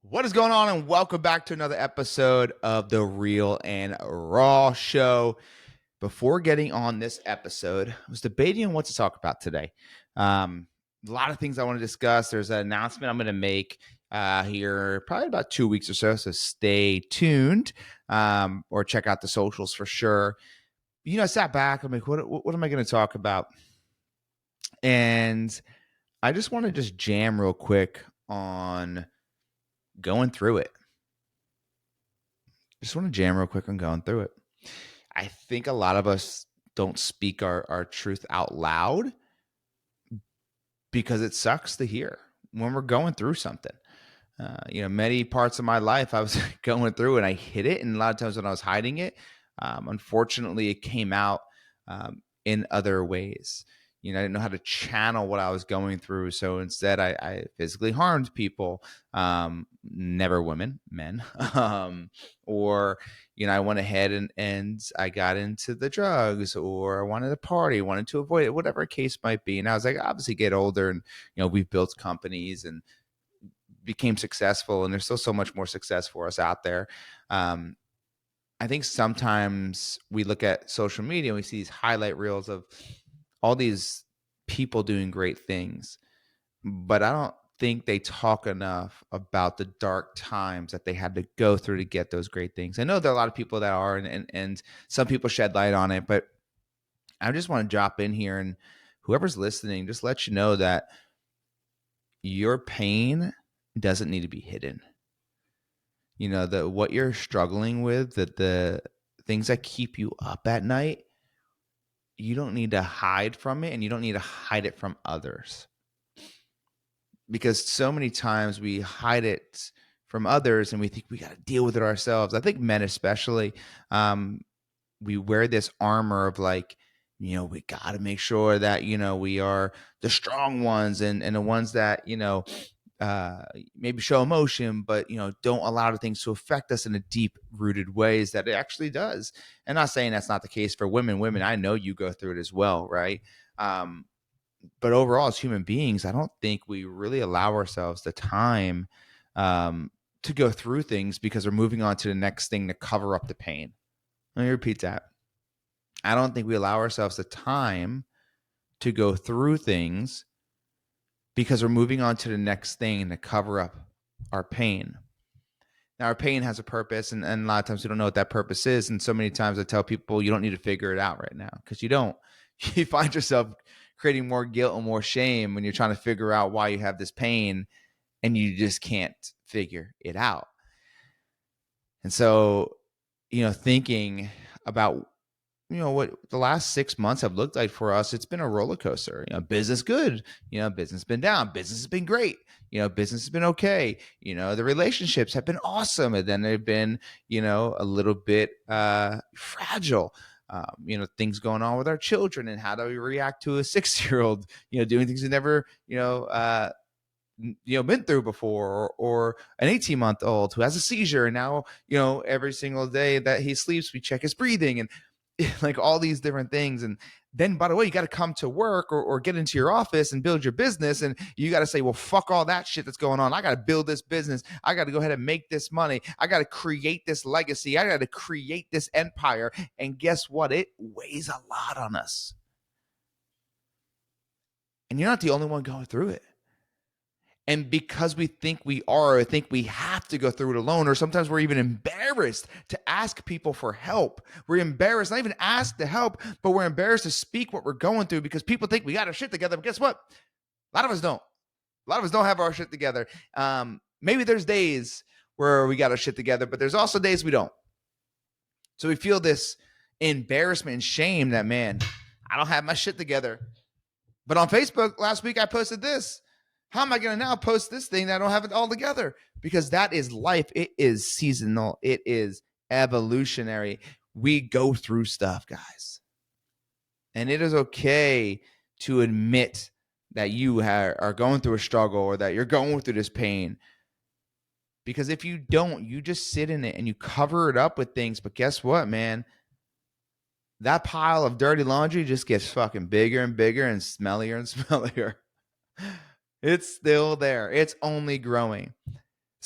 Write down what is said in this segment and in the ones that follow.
What is going on, and welcome back to another episode of the Real and Raw Show. Before getting on this episode, I was debating on what to talk about today. A lot of things I want to discuss. There's an announcement I'm going to make here probably about 2 weeks or so stay tuned, or check out the socials for sure. I sat back. I'm like, what am I going to talk about? And I just want to just jam real quick on going through it. Just want to jam real quick on going through it. I think a lot of us don't speak our truth out loud because it sucks to hear when we're going through something. Many parts of my life I was going through and I hid it. And a lot of times when I was hiding it, unfortunately, it came out in other ways. I didn't know how to channel what I was going through. So instead, I physically harmed people, never women, men. Or, I went ahead and I got into the drugs, or I wanted to party, wanted to avoid it, whatever case might be. And I was like, obviously get older and, we've built companies and became successful. And there's still so much more success for us out there. I think sometimes we look at social media and we see these highlight reels of all these people doing great things, but I don't think they talk enough about the dark times that they had to go through to get those great things. I know there are a lot of people that are, and some people shed light on it, but I just want to drop in here and whoever's listening, just let you know that your pain doesn't need to be hidden. What you're struggling with, the things that keep you up at night, you don't need to hide from it, and you don't need to hide it from others. Because so many times we hide it from others and we think we got to deal with it ourselves. I think men especially, we wear this armor of like, we got to make sure that, we are the strong ones and the ones that, maybe show emotion, but don't allow the things to affect us in a deep rooted ways that it actually does. And not saying that's not the case for women. I know you go through it as well, right? But overall, as human beings, I don't think we really allow ourselves the time to go through things because we're moving on to the next thing to cover up the pain. Let me repeat that. I don't think we allow ourselves the time to go through things because we're moving on to the next thing to cover up our pain. Now, our pain has a purpose, and a lot of times we don't know what that purpose is. And so many times I tell people, you don't need to figure it out right now, because you don't. You find yourself creating more guilt and more shame when you're trying to figure out why you have this pain and you just can't figure it out. And so, thinking about what the last 6 months have looked like for us, it's been a roller coaster. Business good, business been down, business has been great, business has been okay, the relationships have been awesome, and then they've been a little bit fragile. Things going on with our children, and how do we react to a 6-year-old doing things we never been through before, or an 18-month-old who has a seizure, and now every single day that he sleeps we check his breathing, and like all these different things. And then, by the way, you got to come to work or get into your office and build your business. And you got to say, well, fuck all that shit that's going on. I got to build this business. I got to go ahead and make this money. I got to create this legacy. I got to create this empire. And guess what? It weighs a lot on us. And you're not the only one going through it. And because we think we are, or think we have to go through it alone, or sometimes we're even embarrassed to ask people for help. We're embarrassed, not even ask to help, but we're embarrassed to speak what we're going through because people think we got our shit together. But guess what? A lot of us don't. A lot of us don't have our shit together. Maybe there's days where we got our shit together, but there's also days we don't. So we feel this embarrassment and shame that, man, I don't have my shit together. But on Facebook last week, I posted this. How am I going to now post this thing that I don't have it all together? Because that is life. It is seasonal. It is evolutionary. We go through stuff, guys. And it is okay to admit that you are going through a struggle, or that you're going through this pain. Because if you don't, you just sit in it and you cover it up with things. But guess what, man? That pile of dirty laundry just gets fucking bigger and bigger and smellier and smellier. It's still there. It's only growing.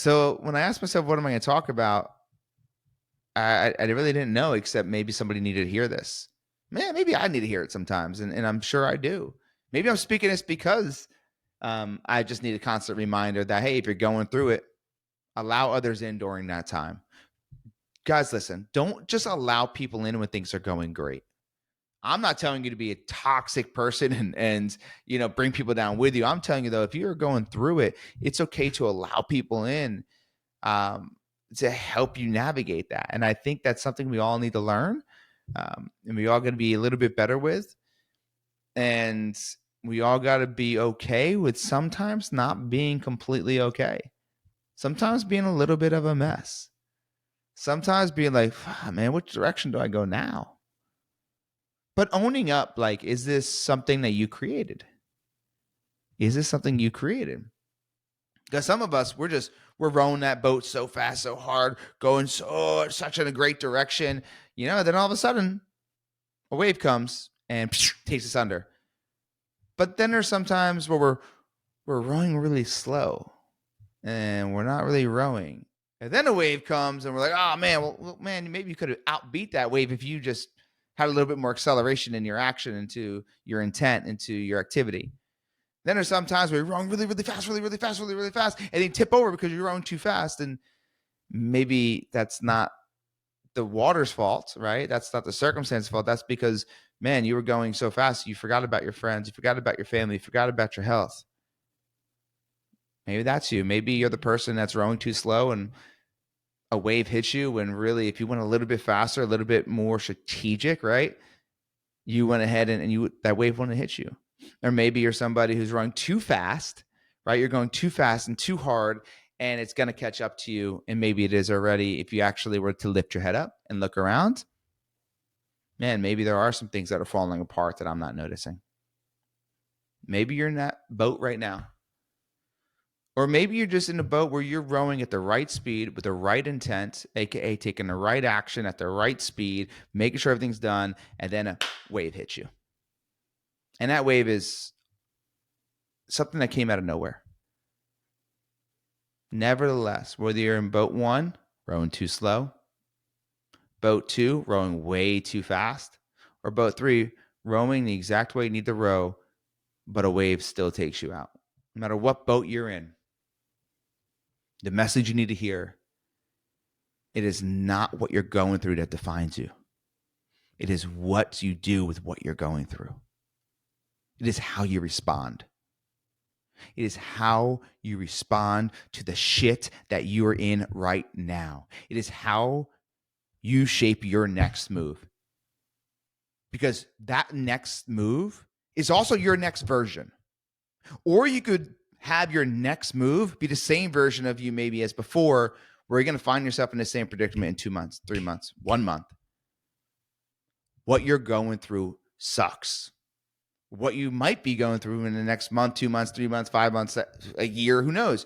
So when I asked myself, what am I going to talk about? I really didn't know, except maybe somebody needed to hear this. Man, maybe I need to hear it sometimes, and I'm sure I do. Maybe I'm speaking this because I just need a constant reminder that, hey, if you're going through it, allow others in during that time. Guys, listen, don't just allow people in when things are going great. I'm not telling you to be a toxic person and bring people down with you. I'm telling you though, if you're going through it, it's okay to allow people in um, to help you navigate that. And I think that's something we all need to learn, and we all got to be a little bit better with. And we all got to be okay with sometimes not being completely okay. Sometimes being a little bit of a mess. Sometimes being like, man, which direction do I go now? But owning up, like, is this something that you created? Is this something you created? Because some of us, we're rowing that boat so fast, so hard, going such in a great direction, then all of a sudden a wave comes and takes us under. But then there's sometimes where we're rowing really slow and we're not really rowing. And then a wave comes and we're like, oh man, well man, maybe you could have outbeat that wave if you just had a little bit more acceleration in your action, into your intent, into your activity. Then there's sometimes where you're rowing really, really fast, really, really fast, really, really fast, and then tip over because you're rowing too fast. And maybe that's not the water's fault, right? That's not the circumstance's fault. That's because, man, you were going so fast, you forgot about your friends, you forgot about your family, you forgot about your health. Maybe that's you. Maybe you're the person that's rowing too slow and a wave hits you when really, if you went a little bit faster, a little bit more strategic, right? You went ahead and that wave wouldn't hit you. Or maybe you're somebody who's running too fast, right? You're going too fast and too hard, and it's going to catch up to you. And maybe it is already. If you actually were to lift your head up and look around, man, maybe there are some things that are falling apart that I'm not noticing. Maybe you're in that boat right now. Or maybe you're just in a boat where you're rowing at the right speed with the right intent, aka taking the right action at the right speed, making sure everything's done, and then a wave hits you. And that wave is something that came out of nowhere. Nevertheless, whether you're in boat 1, rowing too slow, boat 2, rowing way too fast, or boat 3, rowing the exact way you need to row, but a wave still takes you out. No matter what boat you're in, the message you need to hear, it is not what you're going through that defines you. It is what you do with what you're going through. It is how you respond. It is how you respond to the shit that you're in right now. It is how you shape your next move. Because that next move is also your next version. Or you could have your next move be the same version of you maybe as before, where you're going to find yourself in the same predicament in 2 months, 3 months, 1 month. What you're going through sucks. What you might be going through in the next month, 2 months, 3 months, 5 months, a year, who knows?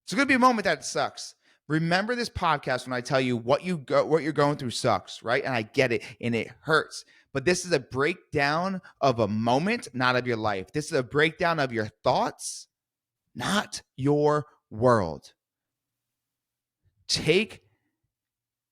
It's going to be a moment that sucks. Remember this podcast when I tell you what you're going through sucks, right? And I get it, and it hurts. But this is a breakdown of a moment, not of your life. This is a breakdown of your thoughts, not your world. Take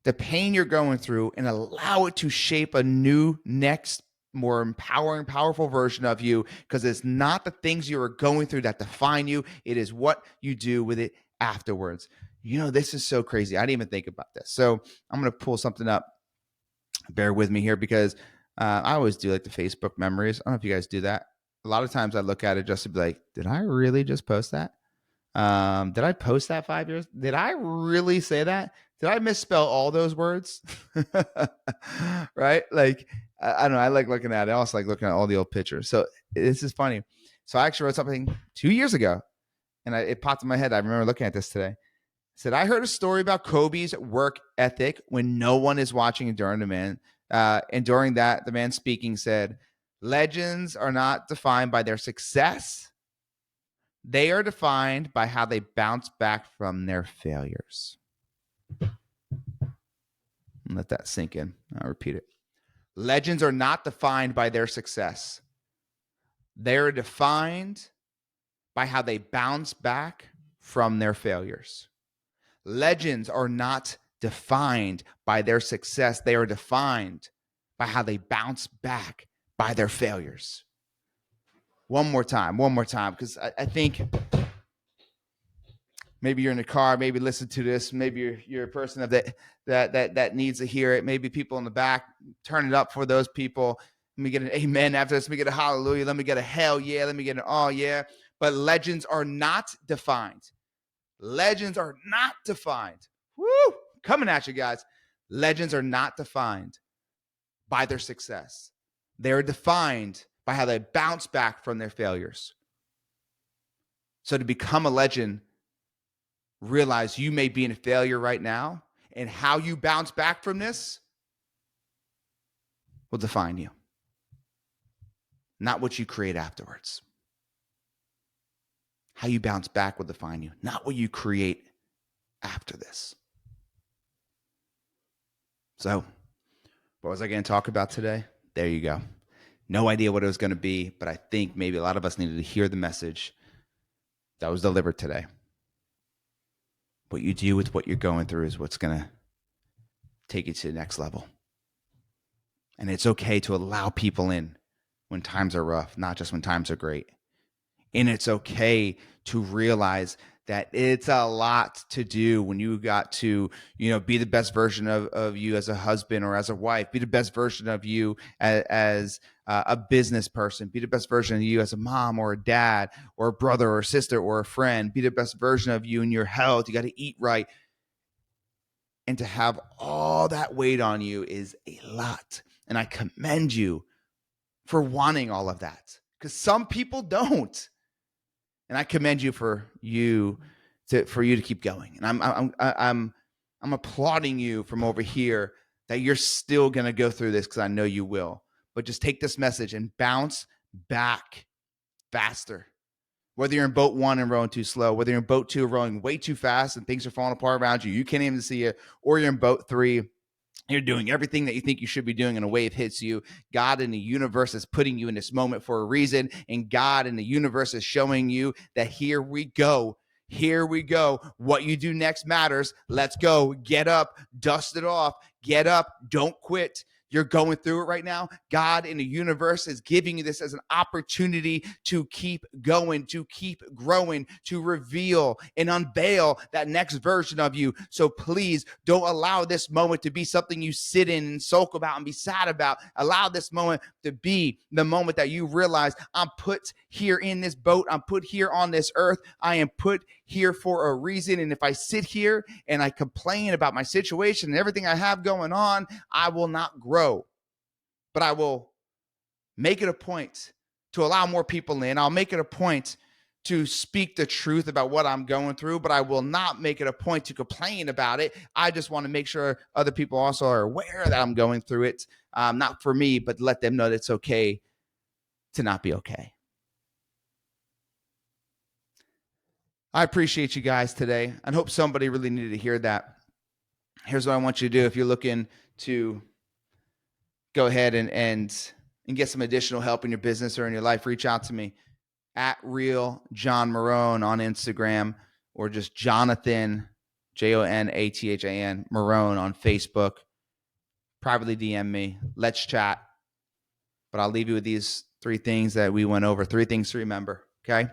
the pain you're going through and allow it to shape a new, next, more empowering, powerful version of you, because it's not the things you are going through that define you. It is what you do with it afterwards. This is so crazy. I didn't even think about this. So I'm going to pull something up. Bear with me here, because I always do like the Facebook memories. I don't know if you guys do that. A lot of times I look at it just to be like, did I really just post that? Did I post that 5 years? Did I really say that? Did I misspell all those words? Right? Like, I don't know. I like looking at it. I also like looking at all the old pictures. So this is funny. So I actually wrote something 2 years ago, and it popped in my head. I remember looking at this today. It said, I heard a story about Kobe's work ethic when no one is watching during the man. And during that, the man speaking said, legends are not defined by their success. They are defined by how they bounce back from their failures. Let that sink in. I'll repeat it. Legends are not defined by their success. They are defined by how they bounce back from their failures. Legends are not defined by their success. They are defined by how they bounce back by their failures. One more time, because I think maybe you're in the car, maybe listen to this, maybe you're a person that needs to hear it. Maybe people in the back, turn it up for those people. Let me get an amen after this. Let me get a hallelujah. Let me get a hell yeah. Let me get an oh yeah. But legends are not defined. Legends are not defined. Woo! Coming at you guys. Legends are not defined by their success. They're defined by how they bounce back from their failures. So to become a legend, realize you may be in a failure right now, and how you bounce back from this will define you, not what you create afterwards. How you bounce back will define you, not what you create after this. So, what was I going to talk about today? There you go. No idea what it was going to be, but I think maybe a lot of us needed to hear the message that was delivered today. What you do with what you're going through is what's going to take you to the next level. And it's okay to allow people in when times are rough, not just when times are great. And it's okay to realize that it's a lot to do when you got to, be the best version of you as a husband or as a wife, be the best version of you as a business person, be the best version of you as a mom or a dad or a brother or a sister or a friend, be the best version of you in your health. You got to eat right. And to have all that weight on you is a lot. And I commend you for wanting all of that, because some people don't. And I commend you for you to keep going. And I'm applauding you from over here that you're still going to go through this, because I know you will. But just take this message and bounce back faster. Whether you're in boat 1 and rowing too slow, whether you're in boat 2 rowing way too fast and things are falling apart around you, you can't even see it, or you're in boat 3, you're doing everything that you think you should be doing and a wave hits you. God in the universe is putting you in this moment for a reason, and God in the universe is showing you that here we go. Here we go. What you do next matters. Let's go. Get up. Dust it off. Get up. Don't quit. You're going through it right now. God in the universe is giving you this as an opportunity to keep going, to keep growing, to reveal and unveil that next version of you. So please don't allow this moment to be something you sit in and sulk about and be sad about. Allow this moment to be the moment that you realize, I'm put here in this boat. I'm put here on this earth. I am put here for a reason. And if I sit here and I complain about my situation and everything I have going on, I will not grow. But I will make it a point to allow more people in. I'll make it a point to speak the truth about what I'm going through, but I will not make it a point to complain about it. I just want to make sure other people also are aware that I'm going through it. Not for me, but let them know that it's okay to not be okay. I appreciate you guys today. I hope somebody really needed to hear that. Here's what I want you to do. If you're looking to go ahead and get some additional help in your business or in your life, reach out to me at Real John Marrone on Instagram, or just Jonathan, Jonathan Marrone on Facebook. Privately DM me. Let's chat. But I'll leave you with these 3 things that we went over. 3 things to remember, okay?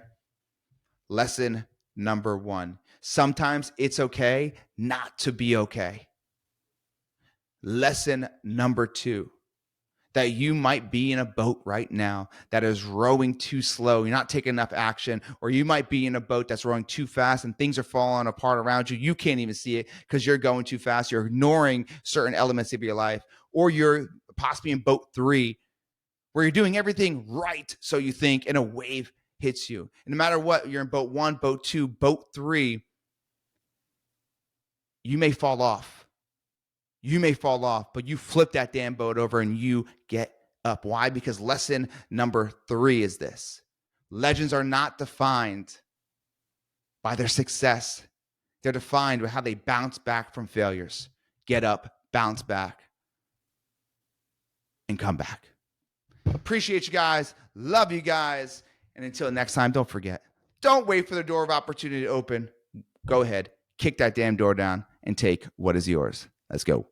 Lesson number 1. Sometimes it's okay not to be okay. Lesson number 2. That you might be in a boat right now that is rowing too slow. You're not taking enough action. Or you might be in a boat that's rowing too fast and things are falling apart around you. You can't even see it because you're going too fast. You're ignoring certain elements of your life. Or you're possibly in boat 3 where you're doing everything right, so you think, and a wave hits you. And no matter what, you're in boat 1, boat 2, boat 3, you may fall off. You may fall off, but you flip that damn boat over and you get up. Why? Because lesson number 3 is this. Legends are not defined by their success. They're defined by how they bounce back from failures. Get up, bounce back, and come back. Appreciate you guys. Love you guys. And until next time, don't forget, don't wait for the door of opportunity to open. Go ahead, kick that damn door down, and take what is yours. Let's go.